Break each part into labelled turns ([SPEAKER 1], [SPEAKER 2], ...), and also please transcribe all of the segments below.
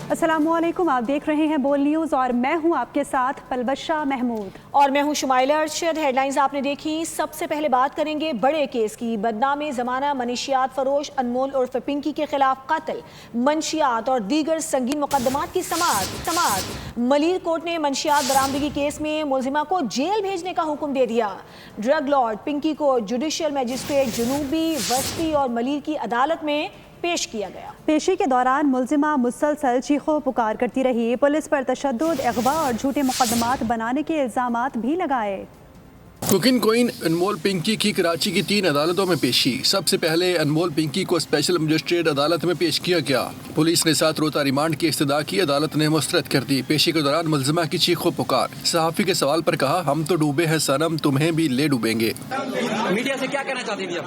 [SPEAKER 1] अस्सलामुअलैकुम, आप देख रहे हैं बोल न्यूज़ और मैं हूं आपके साथ पलबशा महमूद
[SPEAKER 2] और मैं हूं शुमाइला अरशद। हेडलाइंस आपने देखी। सबसे पहले बात करेंगे बड़े केस की। बदनामी ज़माना मनशियात फरोश अनमोल उर्फ पिंकी के खिलाफ कत्ल, मंशियात और दीगर संगीन मुकदमात की समाअत। मलिर कोर्ट ने मंशियात बरामदगी केस में मुलजिमा को जेल भेजने का हुक्म दे दिया। ड्रग लॉर्ड पिंकी को जुडिशल मजिस्ट्रेट जनूबी, वस्ती और मलिर की अदालत में पेश किया गया।
[SPEAKER 1] पेशी के दौरान मुलजिमा मुसलसल चीखों पुकार करती रही। पुलिस पर तशद्दुद, अगवा और झूठे मुकदमात बनाने के इल्जामात भी लगाए।
[SPEAKER 3] कुकिंग क्वीन अनमोल पिंकी की कराची की 3 अदालतों में पेशी। सबसे पहले अनमोल पिंकी को स्पेशल मजिस्ट्रेट अदालत में पेश किया गया। पुलिस ने 7 रोज़ा रिमांड की इस्तदा की, अदालत ने मुस्तरद कर दी। पेशी के दौरान मुलजिमा की चीखों पुकार। सहाफ़ी के सवाल पर कहा, हम तो डूबे हैं सनम, तुम्हें भी ले डूबेंगे।
[SPEAKER 4] मीडिया से क्या कहना चाहती थी आप?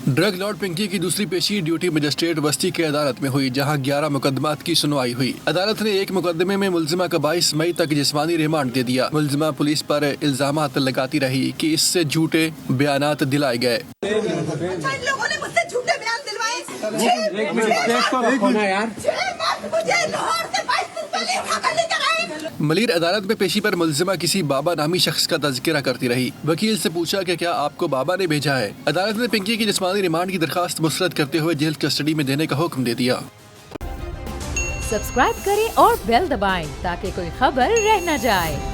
[SPEAKER 3] ड्रग लॉर्ड पिंकी की दूसरी पेशी ड्यूटी मजिस्ट्रेट वस्ती की अदालत में हुई, जहां 11 मुकदमात की सुनवाई हुई। अदालत ने एक मुकदमे में मुलजिमा का 22 मई तक जिस्मानी रिमांड दे दिया। मुलजिमा पुलिस पर इल्जामात लगाती रही कि इससे झूठे बयानात दिलाए गए। मलिर अदालत में पेशी पर मुलजिमा किसी बाबा नामी शख्स का तज़किरा करती रही। वकील से पूछा कि क्या आपको बाबा ने भेजा है। अदालत ने पिंकी की जिस्मानी रिमांड की दरखास्त मुस्तरद करते हुए जेल कस्टडी में देने का हुक्म दे दिया।
[SPEAKER 5] सब्सक्राइब करें और बेल दबाएं ताकि कोई खबर रह न जाए।